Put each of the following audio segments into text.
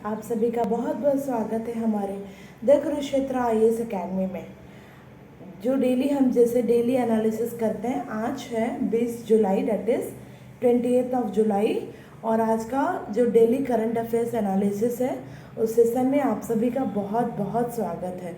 आप सभी का बहुत बहुत स्वागत है हमारे द कुरुक्षेत्र IAS अकेडमी में। जो डेली हम जैसे डेली एनालिसिस करते हैं, आज है 20 जुलाई, डेट इज़ 28 जुलाई। और आज का जो डेली करंट अफेयर्स एनालिसिस है, उस सेशन में आप सभी का बहुत बहुत स्वागत है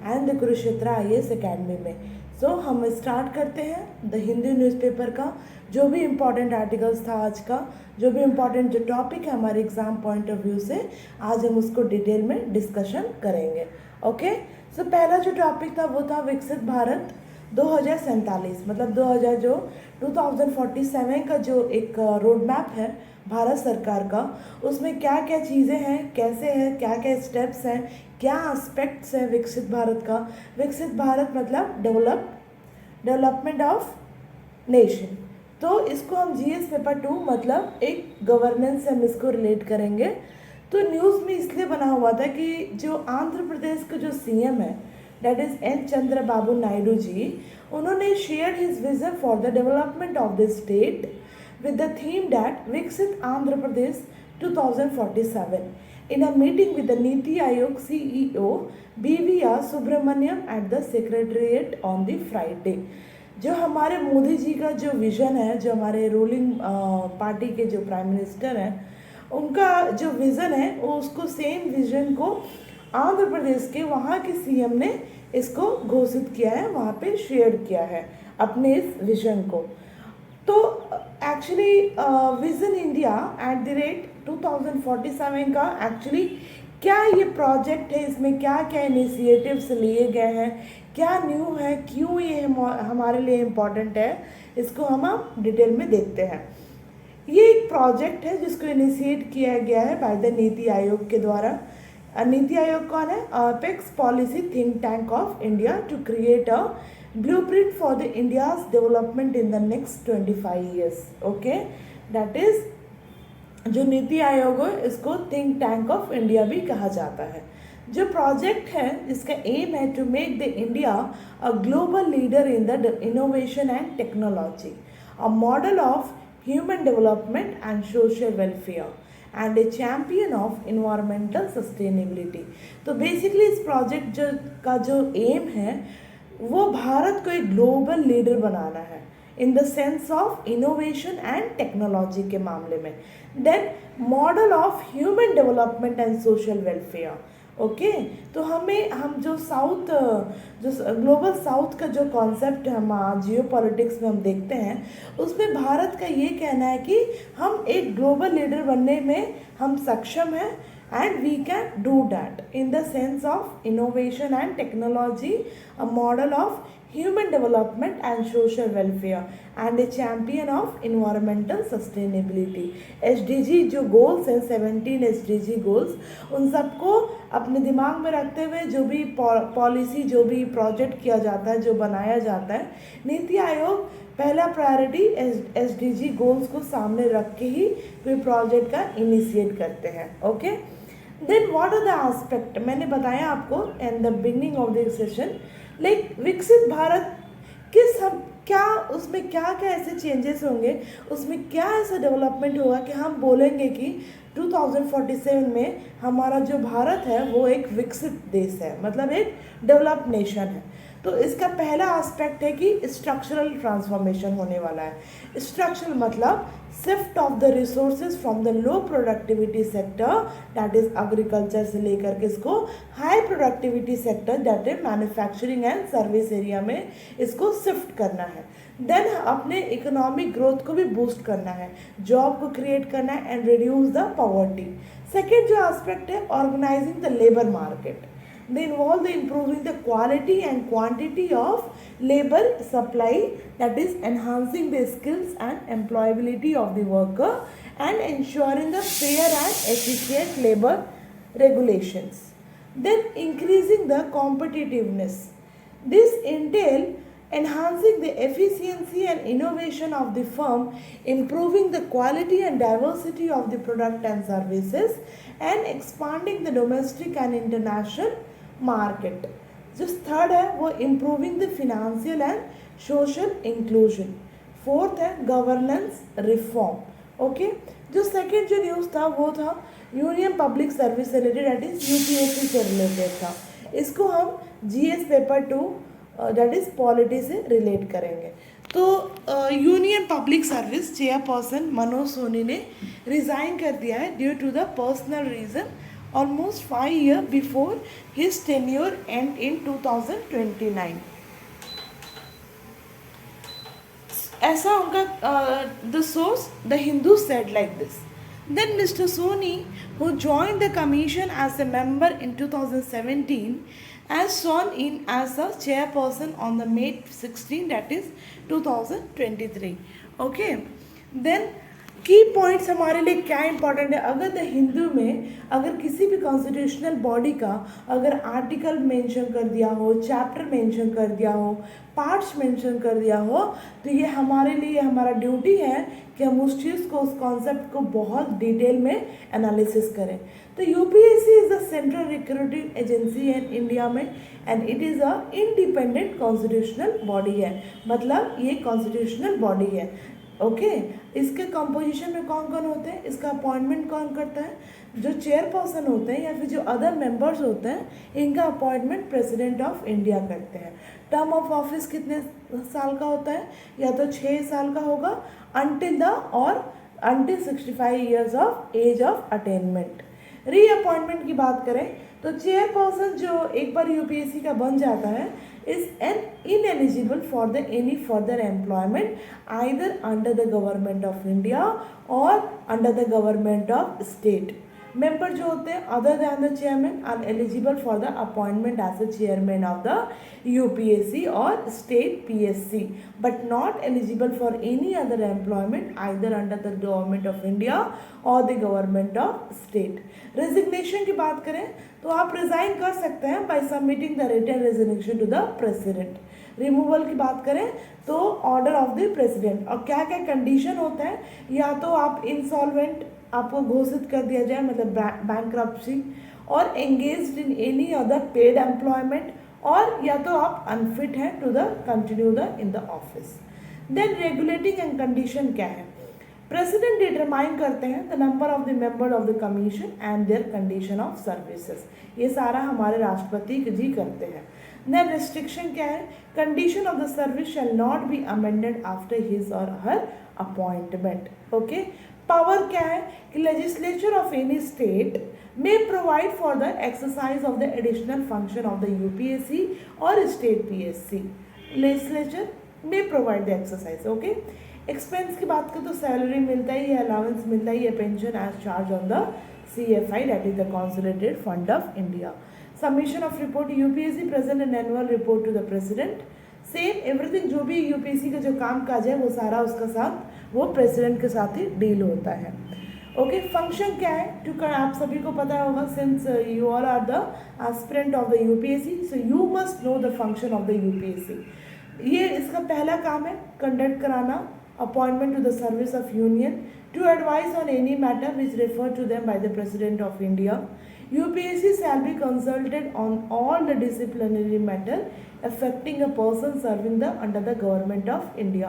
and the Kurukshetra IAS academy में। सो हम स्टार्ट करते हैं द हिंदू न्यूज़पेपर का जो भी इम्पॉर्टेंट आर्टिकल्स था आज का, जो भी इम्पॉर्टेंट जो टॉपिक है हमारे एग्ज़ाम पॉइंट ऑफ व्यू से, आज हम उसको डिटेल में डिस्कशन करेंगे। ओके, सो पहला जो टॉपिक था वो था विकसित भारत 2047, मतलब 2000 जो 2047 का जो एक रोड मैप है भारत सरकार का, उसमें क्या क्या चीज़ें हैं, कैसे हैं, क्या क्या स्टेप्स हैं, क्या एस्पेक्ट्स हैं विकसित भारत का। विकसित भारत मतलब डेवलपमेंट ऑफ नेशन। तो इसको हम GS पेपर 2 मतलब एक गवर्नेंस से हम इसको रिलेट करेंगे। तो न्यूज़ में इसलिए बना हुआ था कि जो आंध्र प्रदेश के जो CM है, that is N Chandrababu Naidu ji, उन्होंने share his vision for the development of the state with the theme that Viksit Andhra Pradesh 2047 in a meeting with the Niti Aayog CEO BVR Subramaniam at the Secretariat on the Friday। जो हमारे मोदी जी का जो vision है, जो हमारे ruling party के जो prime minister हैं, उनका जो विज़न है वो उसको सेम विज़न को आंध्र प्रदेश के वहाँ के CM ने इसको घोषित किया है, वहाँ पे शेयर किया है अपने इस विज़न को। तो एक्चुअली विजन इंडिया @ 2047 का एक्चुअली क्या ये प्रोजेक्ट है, इसमें क्या क्या इनिशिएटिव्स लिए गए हैं, क्या न्यू है, क्यों ये हमारे लिए इम्पॉर्टेंट है, इसको हम अब डिटेल में देखते हैं। ये एक प्रोजेक्ट है जिसको इनिशिएट किया गया है बाय द नीति आयोग के द्वारा। नीति आयोग कौन है? Apex policy think tank of India to create a blueprint for the India's development in the next 25 years। okay, that is जो नीति आयोग है इसको थिंक टैंक ऑफ इंडिया भी कहा जाता है। जो प्रोजेक्ट है इसका एम है to make the India a global leader in the innovation and technology, a model of human development and social welfare and a champion of environmental sustainability. तो basically इस प्रोजेक्ट का जो एम है वो भारत को एक ग्लोबल लीडर बनाना है in the sense of innovation and technology के मामले में, then model of human development and social welfare. Okay, तो हम जो ग्लोबल साउथ का जो कॉन्सेप्ट हम जियो पॉलिटिक्स में हम देखते हैं, उसमें भारत का ये कहना है कि हम एक ग्लोबल लीडर बनने में हम सक्षम हैं and we can do that in the sense of innovation and technology, a model of human development and social welfare and a champion of environmental sustainability। SDG जो गोल्स हैं 17 SDG गोल्स, उन सबको अपने दिमाग में रखते हुए जो भी पॉलिसी, जो भी प्रोजेक्ट किया जाता है, जो बनाया जाता है, नीति आयोग पहला प्रायोरिटी SDG गोल्स को सामने रख के ही कोई प्रोजेक्ट का इनिशिएट करते हैं। Okay, then what are the aspect, मैंने बताया आपको in the beginning of the session, like Viksit Bharat क्या उसमें क्या क्या ऐसे चेंजेस होंगे, उसमें क्या ऐसा डेवलपमेंट होगा कि हम बोलेंगे कि 2047 में हमारा जो भारत है वो एक विकसित देश है, मतलब एक डेवलप्ड नेशन है। तो इसका पहला एस्पेक्ट है कि स्ट्रक्चरल ट्रांसफॉर्मेशन होने वाला है। स्ट्रक्चरल मतलब shift of the resources from the low productivity sector, that is agriculture से लेकर के इसको high productivity sector, that is manufacturing and service area में इसको शिफ्ट करना है। देन अपने इकोनॉमिक ग्रोथ को भी बूस्ट करना है, जॉब को क्रिएट करना है and reduce the poverty. Second जो एस्पेक्ट है organising the labour market, they involve the improving the quality and quantity of labor supply, that is enhancing the skills and employability of the worker and ensuring the fair and efficient labor regulations, then increasing the competitiveness. This entail enhancing the efficiency and innovation of the firm, improving the quality and diversity of the product and services, and expanding the domestic and international market. जो third है वो improving the financial and social inclusion. Fourth है governance reform. Okay, जो second जो news था वो था union public service से रिलेटेड, दैट इज़ यूपीएससी से रिलेटेड था। इसको हम GS paper 2 that is polity से रिलेट करेंगे। तो union public service chairperson Manoj Soni ने रिज़ाइन कर दिया है due to the personal reason almost 5 years before his tenure and in 2029। ऐसा उनका the source the Hindu said like this. Then Mr. Soni, who joined the commission as a member in 2017, as sworn in as a chairperson on the May 16, that is 2023. Okay. Then की points हमारे लिए क्या important है। अगर the Hindu में अगर किसी भी कॉन्स्टिट्यूशनल बॉडी का अगर आर्टिकल मेंशन कर दिया हो, चैप्टर मेंशन कर दिया हो, पार्ट्स मेंशन कर दिया हो, तो ये हमारे लिए हमारा ड्यूटी है कि हम उस चीज़ को, उस कॉन्सेप्ट को बहुत डिटेल में एनालिसिस करें। तो UPSC is the central recruiting agency in India में and it is a independent constitutional body है, मतलब ये कॉन्स्टिट्यूशनल बॉडी है। ओके इसके कंपोजिशन में कौन कौन होते हैं, इसका अपॉइंटमेंट कौन करता है, जो चेयरपर्सन होते हैं या फिर जो अदर मेंबर्स होते हैं, इनका अपॉइंटमेंट प्रेसिडेंट ऑफ इंडिया करते हैं। टर्म ऑफ ऑफिस कितने साल का होता है, या तो 6 साल का होगा until 65 years of age of attainment. Reappointment की बात करें तो चेयरपर्सन जो एक बार यूपीएससी का बन जाता है is an ineligible for the any further employment either under the government of India or under the government of state. Member जो होते हैं other than the chairman are eligible for the appointment as a chairman of the UPSC or state PSC, but not eligible for any other employment either under the government of India or the government of state. Resignation की बात करें तो आप resign कर सकते हैं by submitting the written resignation to the president. Removal की बात करें तो ऑर्डर ऑफ द प्रेसिडेंट। और क्या क्या कंडीशन होता है, या तो आप इंसॉल्वेंट आपको घोषित कर दिया जाए, मतलब बैंक्रप्सी, और engaged in any other paid employment, और या तो आप अनफिट हैं to the continue the in the office. Then regulating and condition क्या है, प्रेसिडेंट डिटरमाइन करते हैं the number of the member of the commission and their condition of services, ये सारा हमारे राष्ट्रपति जी करते हैं। देन रिस्ट्रिक्शन क्या है, condition of the service shall not be amended after his और हर अपॉइंटमेंट। ओके पावर क्या है कि legislature of any state may provide for the exercise of the additional function of the UPSC or state PSC. Legislature may provide the exercise. Okay. Expense की बात करें तो salary मिलता ही है, अलाउंस मिलता ही है, pension as charge on the CFI that is the consolidated fund of India. Submission of report UPSC present an annual report to the president. Same everything जो भी यूपीएससी का जो काम काज है वो सारा उसका साथ वो प्रेसिडेंट के साथ ही डील होता है। ओके फंक्शन क्या है, टू आप सभी को पता होगा since you all are the aspirant of the UPSC, so you must know the function of the UPSC. ये इसका पहला काम है कंडक्ट कराना, appointment to the service of union, to advise on any matter which refer to them by the president of India. UPSC shall be consulted on all the disciplinary matter affecting a person serving the under the government of India.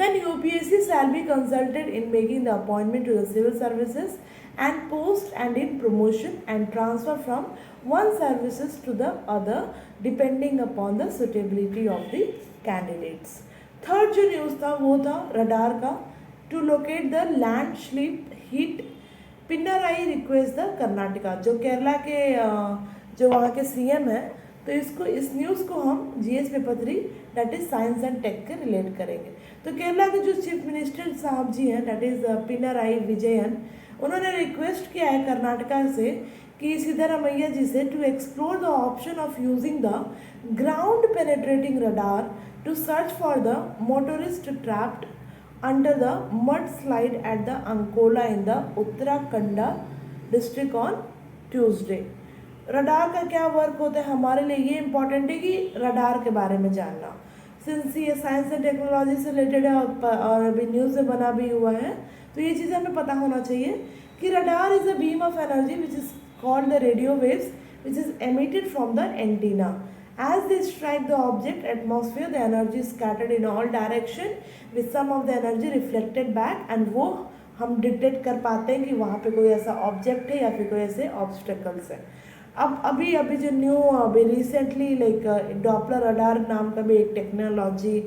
Then UPSC shall be consulted in making the appointment to the civil services and post and in promotion and transfer from one services to the other depending upon the suitability of the candidates. Third जो news था वो था radar का, to locate the landslip hit Pinarayi request the Karnataka. जो केरला के जो वहाँ के सीएम है, तो इसको इस न्यूज़ को हम GS paper 3 that is science and tech के रिलेट करेंगे। तो केरला के जो चीफ मिनिस्टर साहब जी हैं दैट इज पिनाराई विजयन, उन्होंने रिक्वेस्ट किया है कर्नाटका से कि सिद्धरामैया जी से to explore the option of using the ground penetrating radar to search for the motorist trapped under the mud slide at the Ankola in the Uttarakhand district on Tuesday. Radar का क्या work होता है, हमारे लिए ये इंपॉर्टेंट है कि रडार के बारे में जानना, सिंस ये साइंस एंड टेक्नोलॉजी से रिलेटेड है और अभी न्यूज़ में बना भी हुआ है, तो ये चीज़ हमें पता होना चाहिए कि radar is a beam of energy which is called the radio waves which is emitted from the antenna. As they strike the object atmosphere, the energy is scattered in all direction with some of the energy reflected back, and वो हम detect कर पाते हैं कि वहाँ पे कोई ऐसा ऑब्जेक्ट है या फिर कोई ऐसे ऑब्स्टेकल्स है। अब अभी अभी जो न्यू अभी रिसेंटली लाइक डॉपलर रडार नाम का भी एक टेक्नोलॉजी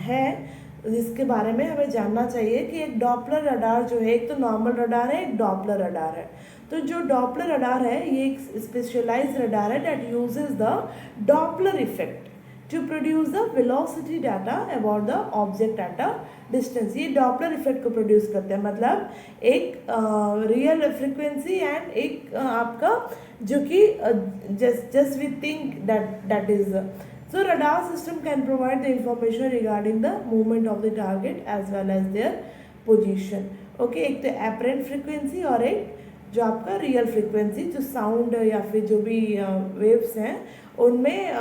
है, जिसके बारे में हमें जानना चाहिए कि एक डॉपलर रडार जो है, एक तो नॉर्मल रडार है, एक डॉपलर रडार है। तो जो डॉपलर रडार है ये एक स्पेशलाइज्ड रडार है that uses the Doppler effect to produce the velocity data about the object at a distance। ये डॉपलर इफेक्ट को प्रोड्यूस करते हैं, मतलब एक रियल फ्रिक्वेंसी एंड एक आपका जो कि just we think that is so radar system can provide the information regarding the movement of the target as well as their position। okay, एक तो apparent frequency और एक जो आपका रियल फ्रिक्वेंसी, जो साउंड या फिर जो भी वेव्स हैं उनमें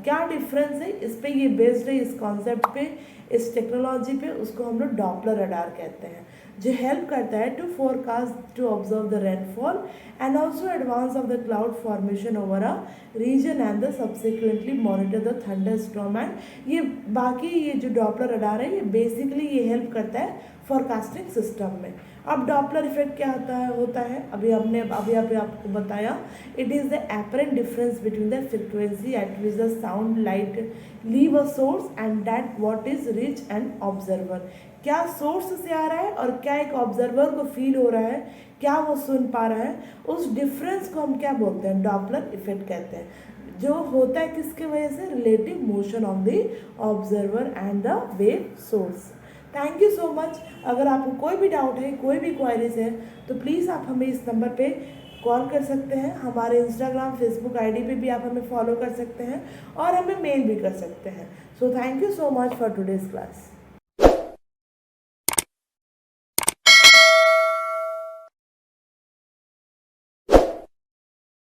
क्या डिफरेंस है, इस पे ये बेस्ड है, इस कॉन्सेप्ट पे, इस टेक्नोलॉजी पे, उसको हम लोग डॉपलर रडार कहते हैं, जो हेल्प करता है to forecast, to observe the rainfall and also advance of the cloud formation over a region and the subsequently monitor the thunder storm. And ये बाकी ये जो डॉपलर रडार है ये बेसिकली ये हेल्प करता है फॉरकास्टिंग सिस्टम में। अब डॉपलर इफेक्ट क्या होता है अभी आपको बताया। It is the apparent difference between the frequency eight which the sound light leave a source and that what is reach an observer. क्या सोर्स से आ रहा है और क्या एक ऑब्जर्वर को फील हो रहा है, क्या वो सुन पा रहा है, उस डिफरेंस को हम क्या बोलते हैं, डॉपलर इफेक्ट कहते हैं, जो होता है किसके वजह से, relative motion of the observer and the wave source. Thank you so much. अगर आपको कोई भी डाउट है, कोई भी क्वायरीज है, तो प्लीज़ आप हमें इस नंबर पे कॉल कर सकते हैं। हमारे इंस्टाग्राम फेसबुक आईडी पे भी आप हमें फॉलो कर सकते हैं और हमें मेल भी कर सकते हैं। So thank you so much for today's class.